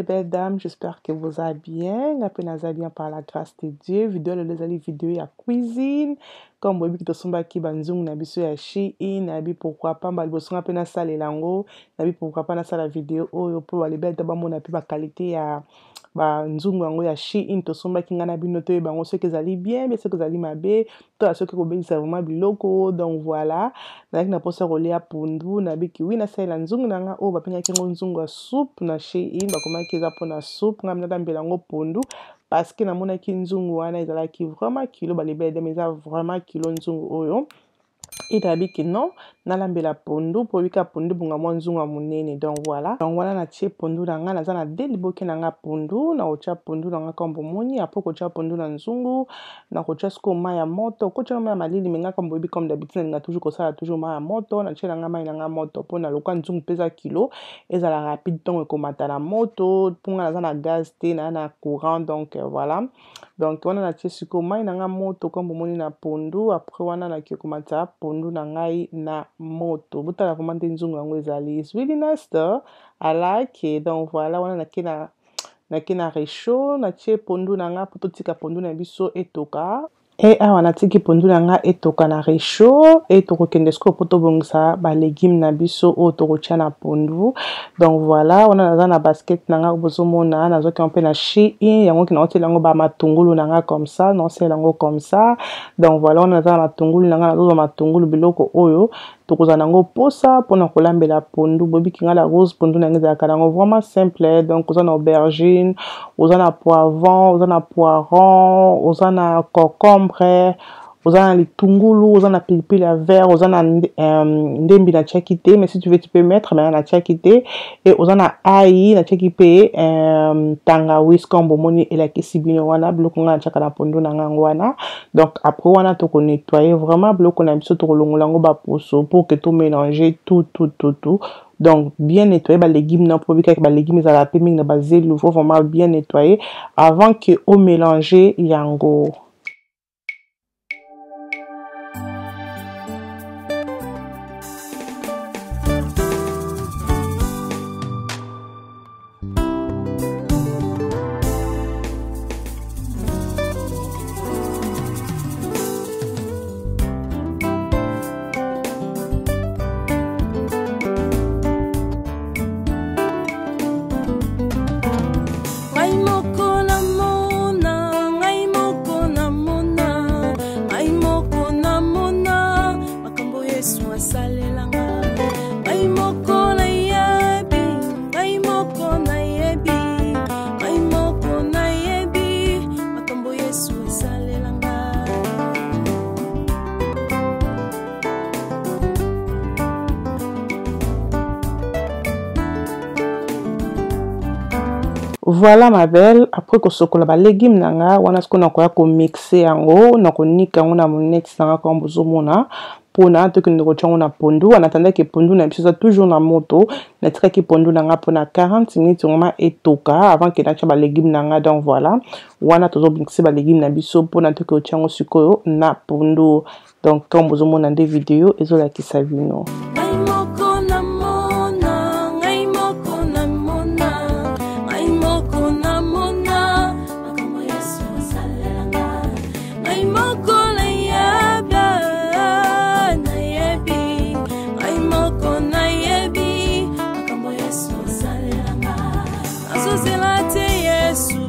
les belles dames, j'espère que vous allez bien. Après, nous allons bien par la grâce de Dieu. Vidéo, les vidéos à cuisine. Comme vous voyez, nous avons banzung na biso ya Shein, nabi pourquoi pas ba liboso pe na sala lango, nabi pourquoi pas na sala vidéo oyo pour les belles dames mona pe ba qualité ya ba nzungu yango ya Shein to somba kinga na bino to bango ceux qui zali bien, mais ceux qui zali mabe, to ceux qui obéissent vraiment biloko. Donc voilà, na na posa rolia pundu nabi ki wi na sala nzungu nanga o ba penga kingo nzungu ya soup na Shein ba koma kiza pona soup ngamna dambela ngo pundu. Parce que na mona ki nzungu wana ezalaki vraiment kilo ba libede mais ça vraiment kilo nzungu oyo itabi ki non na lambela pondu po wika pondu bunga mwa nzungu ya munene. Donc voilà na tie pondu na nga naza na deliboke na nga pondu na ocha pondu na nga kombo moni apo kocha pondu na nzungu na kocha sko mai ya moto kocha mai ya malili menga kombo bi comme d'habitude na toujours kosala toujours mai ya moto na tie na nga mai na nga moto po na lokwa nzungu pesa kilo ezala rapide donc ekomata na moto punga naza na gaz te na courant. Donc voilà, donc wana na tie siko mai na nga moto kombo moni na pondu après wana na ki komata pondu na ngai na moto butala vraiment te nzungu yango ezali is really nice though. I like it. Donc voilà wana na kina réchaud na tie pondu na nga poto tika pondu na biso etoka et awa na tiki pondu na nga etoka na réchaud et toko kendesko poto bongisa ba légumes na biso o toko tia na pondu. Donc voilà wana naza na basket na nga bozomona nazoki un peu na Shein yango ki na otela ngo ba matungulu na nga comme ça non c'est lango comme ça. Donc voilà wana naza na matungulu na nga nazo matungulu biloko oyo tokoza nango posa pona kolambela pondu bobi kinga la rose pondu na ngeza kalango vraiment simple. Donc oza na aubergine, oza na poivron, oza na poiron, oza na concombre, oza na litungulu, oza na pilipili ya vert, oza na ndembi na chakite mais si tu veux tu peux mettre mais na chakite et oza na ail na chakipe tangawizi kombo moni elakisi bino wana biloko nga na chaka na pondu na nga wana. Donc après wana toko nettoyer vraiment biloko na biso toko longola ngo ba poso pour que tout mélanger tout. Donc bien nettoyer ba légumes na pour que ba légumes za la peming na ba zelu faut vraiment bien nettoyer avant que au mélanger yango. Voilà ma belle, après que ce que la légume nanga wana ce qu'on a quoi ko mixer yango na ko nika yango na monex nanga comme bozomona pona to que nous tchongo na pondu en attendant que pondu na biso toujours na moto na tika ki pondu nanga pona 40 minutes vraiment etoka avant que na ba légume nanga. Donc voilà wana tozo mixer ba légume na biso pona to que tchongo sikoyo na pondu. Donc comme bozomona des vidéos ezola ki savino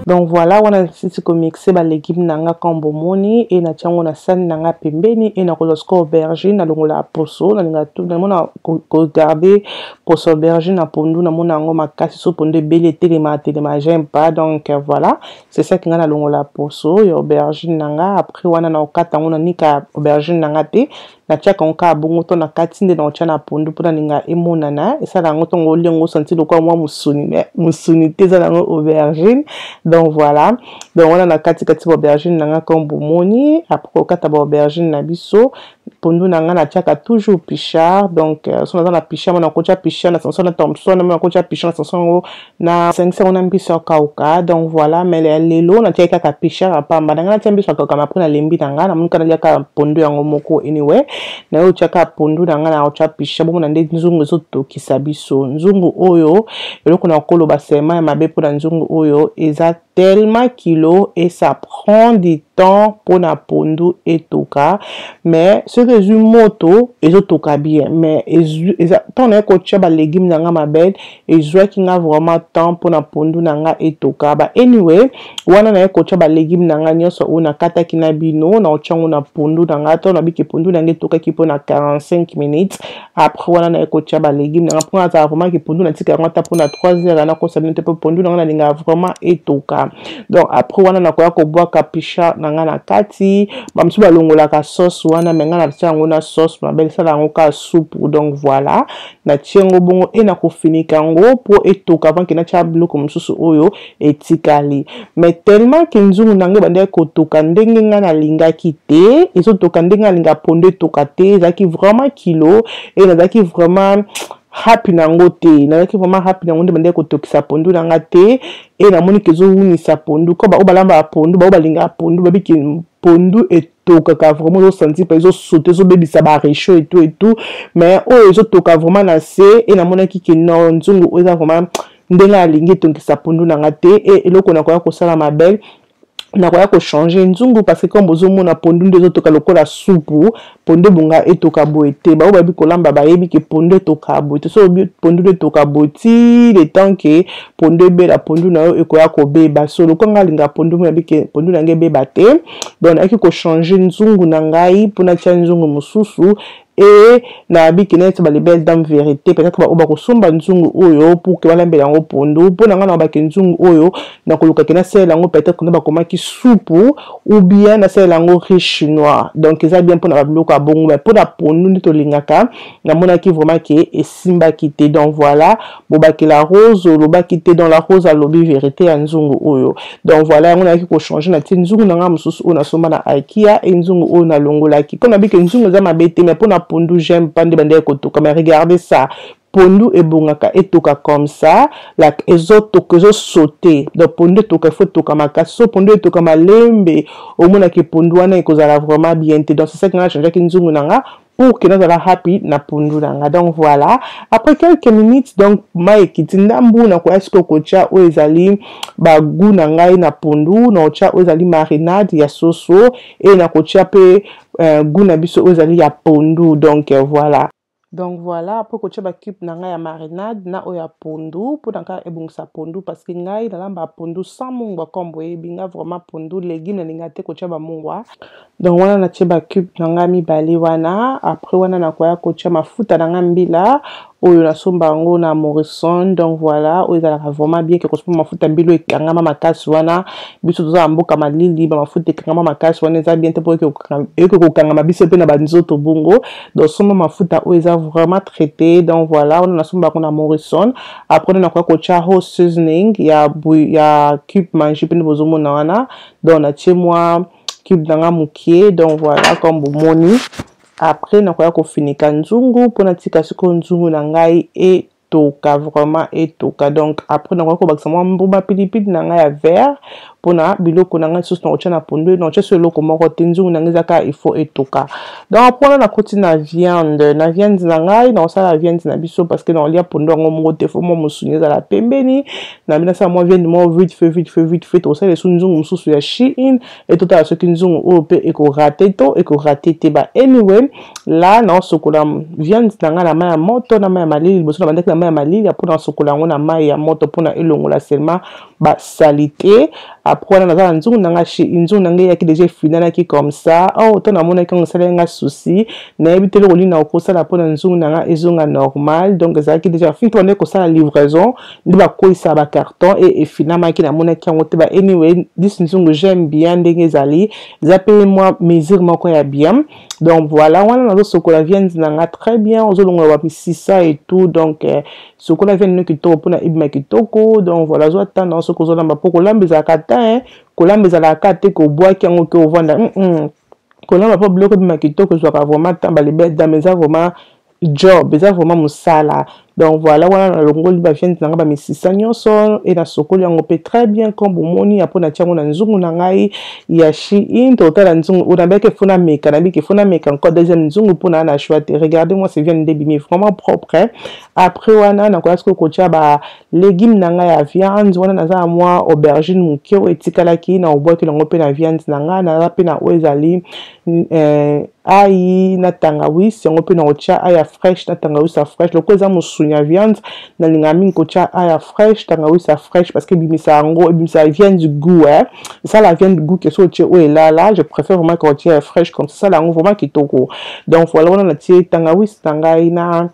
Donc voilà wana sisi ko mixer ba légumes nanga kombo moni et na tiango na sani nanga pembeni et na kozosko aubergine na longola poso na linga tout na mona ko garder poso aubergine na pondu na mona ngo makasi so pondu belé telema j'aime pas. Donc voilà c'est ça qui nga na longola poso et aubergine nanga après wana na okata ngona nika aubergine nanga te na tiaka onka bongo to na katinde na ocha na pondu pona ninga emonana esala ngo to ngoli ngo senti lokwa mwa musuni te za ngo aubergine. Donc voilà donc on a na kati aubergine nanga kombo moni après okata ba aubergine na biso pondu na nga na tiaka toujours pichard donc so naza na pichard mona kocha pichard na sanson na Thompson mona kocha pichard na sanson na 5 na mbiso kauka donc voilà mais lelo na tiaka ka pichard apamba na nga na tia mbiso kauka ma prena lembi na nga na muka na liaka pondu yango moko anyway na yo tiaka pondu na nga na kocha pichard mona nde nzungu zo tokisa biso nzungu oyo eloko na koloba sema ya mabe pona nzungu oyo eza tellement kilo et ça prend du temps pour na pondu et toka mais ce résumé moto et toka bien mais tant na ko tcha ba légumes na nga mabel et joie qui nga vraiment temps pour na pondu na nga et toka ba anyway wana na ko tcha ba légumes na nga nyoso una kata kina bino na ochango na pondu na nga to na biki pondu na nge toka ki pona 45 minutes après wana na ko tcha ba légumes na nga pour na vraiment ki pondu na tika ngata pour na 3 heures na ko sa minute pour pondu na nga na linga vraiment et toka donc après wana na koya ko boa kapisha na nga na kati bamsu balongola ka sauce wana menga na tsango na sauce ma belle sala ngo ka soupe donc voilà na tiengo bongo e na ko finika ngo pour etoka avant que na cha biloko mususu oyo etikali mais tellement que nzungu nange bande ko toka ndenge nga na linga kite ezo toka ndenge linga ponde toka te zaki vraiment kilo et na zaki vraiment happy nango te nazaki vraiment happy nango nde bande kotokisa pondu nanga te e namoni kezo unisa pondu ko ba obalamba pondu ba obalinga pondu babiki pondu etokaka vraiment zo sentir pa zo sauter zo bebisa ba réchaud et tout mais o ezo toka vraiment na se e namona ki ke non nzungu o eza vraiment ndenga alingi tokisa pondu nanga te e eloko na koya kosala ma belle na koya ko changer nzungu parce que comme bozo mona pondu ndezo toka lokola soupu pondu bunga etoka boete ba obabi kolamba ba yebi ke pondu etoka boete so pondu etoka boti le temps que pondu be la pondu na yo ekoya ko beba so lokonga linga pondu mo yabi ke pondu na nge beba te donc aki ko changer nzungu na ngai pona tia nzungu mususu et na biki na ba belle dame vérité peut-être ba oba ko somba nzungu oyo pour que bala mbela ngo pondu pona nga na ba ke nzungu oyo na koluka ke na sela ngo peut-être que na ba komaki soupe ou bien na sela ngo riche noir donc ça bien pour na biloko bongo mais pour la pondu ndito lingaka na mona ki vraiment ke esimba kité donc voilà boba ke la rose loba kité dans la rose à lobby vérité ya nzungu oyo donc voilà on a ki ko changer na ti nzungu na nga mususu ona somba na IKEA et nzungu oyo na longola ki kona biki nzungu za mabete mais pour na pondu j'aime pas de bande kotoka mais regardez ça pondu et bongaka et toka comme ça la ezoto que zo sauter donc pondu toka faut toka makaso pondu toka malembe au mona ki pondu wana ekozala vraiment bien donc c'est ça que na changer ki nzungu nanga pour que nous soyons happy na pondu nanga donc voilà après quelques minutes donc mai kitindambu na kwa esko kocha o ezali ba goût na ngai na pondu na ocha o ezali marinade ya soso et na kocha pe goût na biso o ezali ya pondu donc voilà. Donc voilà, après que tu as cube nanga ya marinade na oya pondu pour nanga ebungsa pondu parce que ngai na lamba pondu sans mungwa kombo binga vraiment pondu légumes na ninga te ko tu ba mungwa donc wana na tiba cube nanga mi bali wana après wana na koya ko tu mafuta nanga mbila oyo na somba ngo na Morrison donc voilà oyo ezalaka vraiment bien ke kosomba mafuta mbilo ekangama makasi wana biso toza mboka malili ba mafuta ekangama makasi wana eza bien te po eke kokangama biso pe na banzoto bongo donc somba mafuta oyo eza vraiment traité donc voilà on a somba ngo na Morrison après on a kwa kocha ho seasoning ya cube manger pe bozomona wana donc na tie moi cube nanga mukie donc voilà comme bomoni après na koya ko finika nzungu pona tika siko nzungu na ngai et toka vraiment et toka donc après na koya ko bakisa mwa mbuma pilipili na ngai ya vert pona biloko na ngai sauce na kocha na pondu na kocha so loko moko te nzungu na ngai zaka il faut et toka donc après na koti na viande na ngai na osala viande na biso parce que na lia pondu ngo moko te faut mo musunye za la pembeni na bina sa mo viande mo vite fait to osala so nzungu mususu ya Shein et tota so ki nzungu o pe e ko rater te ba anyway là na sokola viande na ngai na ma moto na ma malili boso na bandaki na ma malili pour na sokola ngo na ma ya moto pona elongola seulement ba salité après on a nzungu nanga nzungu nanga ya ki déjà finana ki comme ça oh to na mona ki ngosala nga souci na ebitelo ko lina okosala pona nzungu nanga ezonga normal donc ça ki déjà fin to ne ko sala livraison ndi ba koisa ba carton et finama ki na mona ki ngote ba anyway this nzungu j'aime bien ndenge zali zappelle moi mesure moko ya bien donc voilà on a sokola viande nanga très bien ozolonga ba pisisa et tout donc sokola viande ki to pona ibima kitoko donc voilà zo tendance ko zo lamba poko lambeza kata kolambeza la kate ko boa ki ngo ke ovanda kolamba po biloko bima kitoko ezwaka vraiment tamba libedame eza vraiment job eza vraiment mosala. Donc voilà, wana na longoli ba viande nanga ba misisa nyonso et na sokoli yango pe très bien comme bomoni apona tiango na nzungu na ngai ya Shein total nzungu on a bien que fona meka na biki fona meka encore deuxième nzungu pona na chouette. Regardez moi c'est viande de bimi vraiment propre hein. Après wana na kwa ko kocha ba légumes nanga ya viande wana naza moi aubergine mukio etikala ki na oboki lango pe na viande nanga na pe na oezali ai na tangawisi yango pe na ocha aya fresh na tangawisi fresh loko eza musunya viande na lingami kocha aya fresh tangawisi fresh parce que bimisa yango bimisa viande du goût hein. Ça la viande du goût que so tche o là je préfère vraiment quand tu es fresh comme ça la vraiment kitoko. Donc voilà on a tie tangawisi tangai na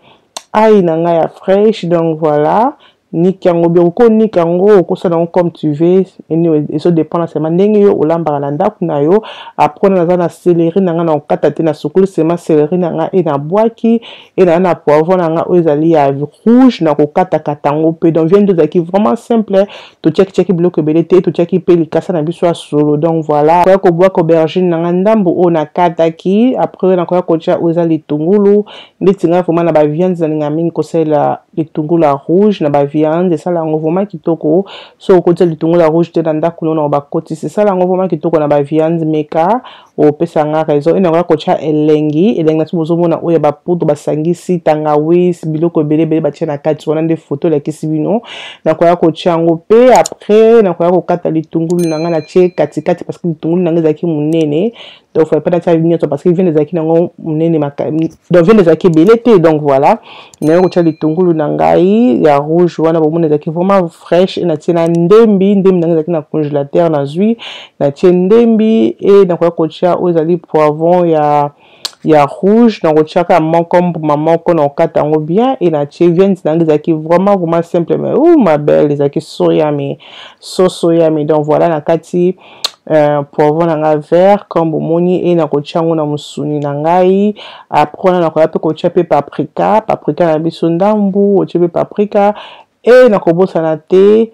ai na nga ya fresh. Donc voilà nikango bioko nikango okosala comme tu veux et ça dépend seulement ndenge yo olamba na ndaku na yo. Après na na céleri na nga na okata te na sukulu seulement céleri na nga et na boaki et na poivron na nga ezali ya rouge na kokata katango pe. Donc viande zaki vraiment simple to check biloko belete to check pe likasa na biso solo. Donc voilà kwa ko boaka aubergine na nga ndambo o na kataki. Après na kwa kocha ezali tungulu nditinga vraiment na ba viande za ngami ko sela litungulu rouge na ba viande ça la vraiment kitoko. So côté litungulu rouge te ndanda kuno ba koti c'est ça la vraiment kitoko na ba viande meka o pesa nga raison ina kwa kocha elengi na tuzo mona oya ba poudre basangisi tangawisi biloko belebele ba tia na kati wana nde photo la kisibino na kwa kocha ngo pe. Après na kwa kokata litungulu na nga na tie katikati parce que litungulu na nga zaki munene. Donc faut pas d'aller venir parce qu'il vient des aki nango munene maka donc vient des aki belete. Donc voilà na kocha litungulu na ngai ya rouge wana bomona zaki vraiment fresh na tie na ndembi na nga zaki na congélateur na zui na tie ndembi et na kwa kocha ozali poivron ya rouge na kocha ka maman qu'on okata ngo bien et na tie viande na nga zaki vraiment simple mais ma belle zaki soya mais soya mais. Donc voilà na kati poivron nanga vert comme bomoni et na kocha ngo na musuni na ngai. Après na koya pe kocha pe paprika na biso ndambu oche pe paprika et na kobosa na te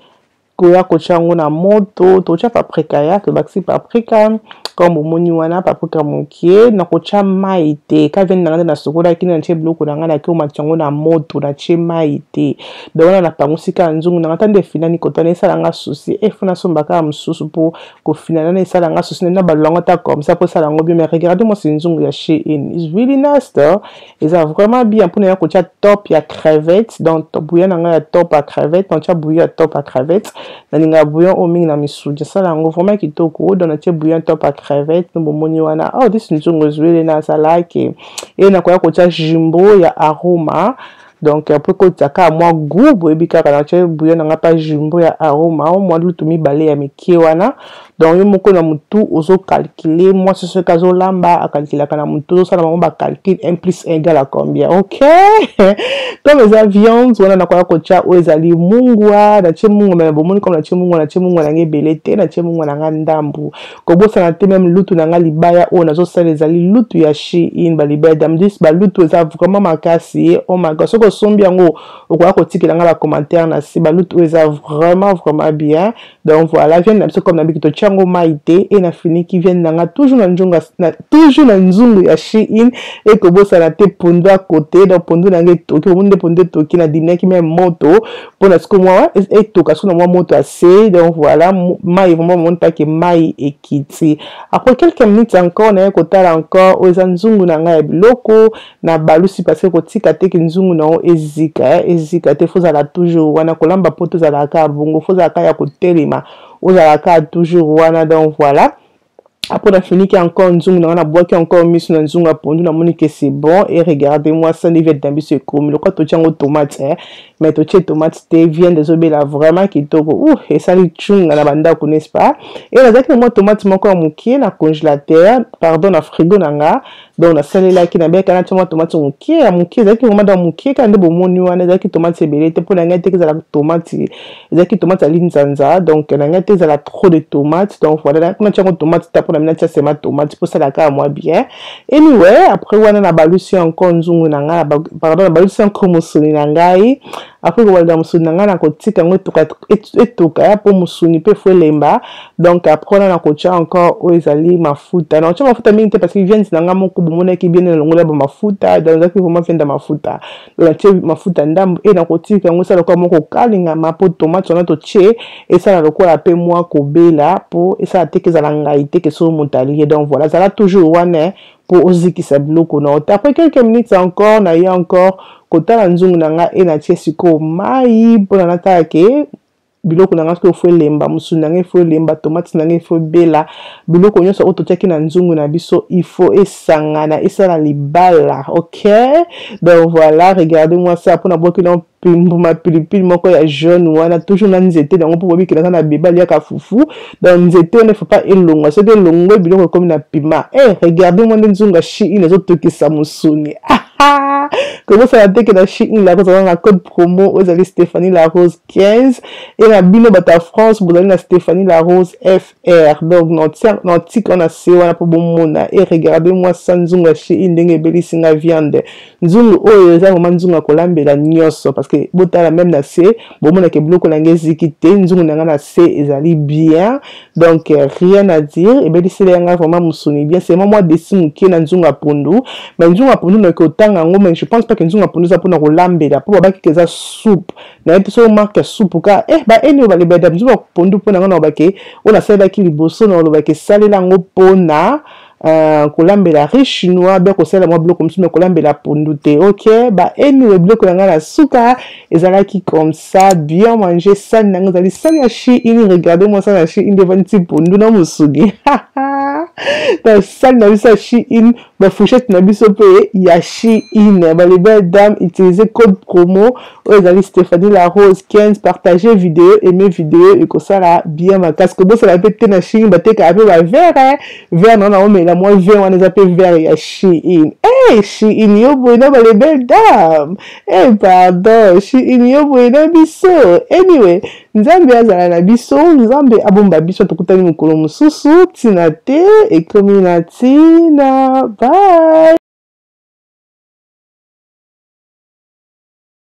koya kocha ngo na moto tocha paprika ya to baxi paprika comme bomoni wana paprika mokie na kocha maite ka vient na sokola kina nche bloko na nga na ki o machango na moto na che maite. Donc wana na pangusika nzungu na tande finani kotana sala nga souci et fona sombaka msusu po ko finana sala nga souci na balongo ta comme ça pour sala ngo bien. Mais regardez moi c'est nzungu ya Shein is really nice though. Ils a vraiment bien pour na kocha top ya crevette. Donc bouillon na nga ya top à crevette on cha bouillon ya top à crevette na ninga bouillon o mingi na misuja sala ngo vraiment kitoko. Donc na che bouillon top à crevette no bomoni wana oh this nzungu is really nice I like it. Et na kwa kocha jumbo ya aroma. Donc après ko taka moi goût boyebi kaka na che bouillon nga pa jumbo ya aroma o moi lutu mi balé ya miki wana. Donc yo moko na mutu ozo calculer moi c'est ce kazo lamba a calculer kana mutu ça na ba calcul 1 + 1 égale à combien. OK comme les avions wana na kwa kocha o ezali mungwa na che mungwa na bomoni comme na che mungwa na ngebelete na che mungwa na ndambu ko bosa na te même lutu na nga libaya o nazo sala ezali lutu ya Shein ba libaya dam 10 ba lutu eza vraiment makasi. Oh my god soko sombi yango okwa ko tikela nga ba commentaire na si ba lutu eza vraiment bien. Donc voilà vient na comme na bikito chango maite et na fini qui vient nanga toujours na nzungu ya Shein et ko bosa na te pondo à côté donc pondo na ngetoki monde pondo toki na dîner qui même moto pour na sko moi et toka so na moi moto assez. Donc voilà mai vraiment monta que mai ekiti. Après quelques minutes encore na kotala encore aux nzungu na nga ya biloko na balusi parce que kotika te ki nzungu na ezika te faut la toujours wana kolamba poto za la ka bongo faut za ka ya kotelema ozala ka toujours wana. Donc voilà après on a fini qui encore nzungu na bois qui encore mis na nzungu pondu na moni que c'est bon. Et regardez-moi ça ne vient d'ambition comme le quoi to chango tomate hein mais to che tomate te vient des obela vraiment qui toko et ça lui chunga na banda ko n'est-ce pas. Et là avec moi tomate moko mukie na congélateur pardon na frigo nanga. Donc na sale là qui na beka na tomate mukie zaki vraiment dans mukie quand de bomoni wana zaki tomate sebelete pour na ngate que za la tomate zaki tomate ali nzanza. Donc na ngate za la trop de tomates. Donc voilà na chango tomate tapo na minacha sema tomate pour ça la ka moi bien. Anyway après wana na balusi encore nzungu nanga pardon na balusi encore musuni nangai. après kobalda musuni na nga na kotika yango etoka ya po musuni pe fo lemba. Donc après on a kotia encore oyo ezali mafuta na kotia mafuta mingi te parce que vient na nga moko bomona ki bien na longola ba mafuta dans la vraiment fin de mafuta donc atie mafuta ndambo et na kotika yango ça lokwa moko kalinga ma po tomate on a to tie et ça la lokola pe moi kobela po et ça a te que za la ngai te que so montalier. Donc voilà ça là toujours wana pour ozikisa biloko na après quelques minutes encore na ya encore kotala nzungu na nga e na tie siko mai po na nata ke biloko na nga ko fo lemba musuni na nga fo lemba tomate na nga fo bela biloko nyonso oto tiaki na nzungu na biso il faut esangana esala libala. OK, donc voilà, regardez-moi ça pour na boki na ma pilipili moko ya jaune wana toujours na nzete donc pour bobi kila na beba liaka fufu donc nzete ne faut pas elonga c'est de longo biloko comme na pima. Regardez-moi nzunga shi ina zo tokisa musuni. Comment ça va que la Chine la rose la code promo aux allez Stéphanie la Rose 15 et la bino bata France vous allez la Stéphanie la Rose FR. Donc notre tic on a c'est on a pour bon mona et regardez-moi ça nzunga Chine ndenge beli singa viande nzungu oyo za moment nzunga kolambe la nyoso parce que botala même na c'est bon mona ke bloko na ngezikite nzungu na na c'est ezali bien donc rien à dire et beli c'est nga vraiment musuni bien c'est moi desimu ki na nzunga pondu mais nzunga pondu na ko mais je pense pas que nous avons ça pour nous lamber là pour que ça soupe na été so marque soupe ka ba eni ba libeda nous pondu pour na ba ke on a ça ki liboso na ba ke salela ngo pona kolambela riz chinois be ko sala mo bloc comme ça kolambela pondu te. OK, ba eni le bloc na la suka ezalaki comme ça bien manger ça na ngazali ça ya chi ini. Regardez-moi ça na chi ini devant petit pondu na musugi donc ça na bisa chi in ba fourchette na biso pe ya chi in ba les belles dames utiliser code promo ezali Stéphanie la Rose 15 partager vidéo aimer vidéo et ko sala bien ma casque bo ça la pete na chi ba te ka pe ba vert vert na on la moi vert on les appelle vert ya chi in. Chi in yo boina ba les belles dames pardon chi in yo boina biso. Anyway nzambe azala na biso nzambe abomba biso tokutani mukolo mususu tina te e kominatina. Bye.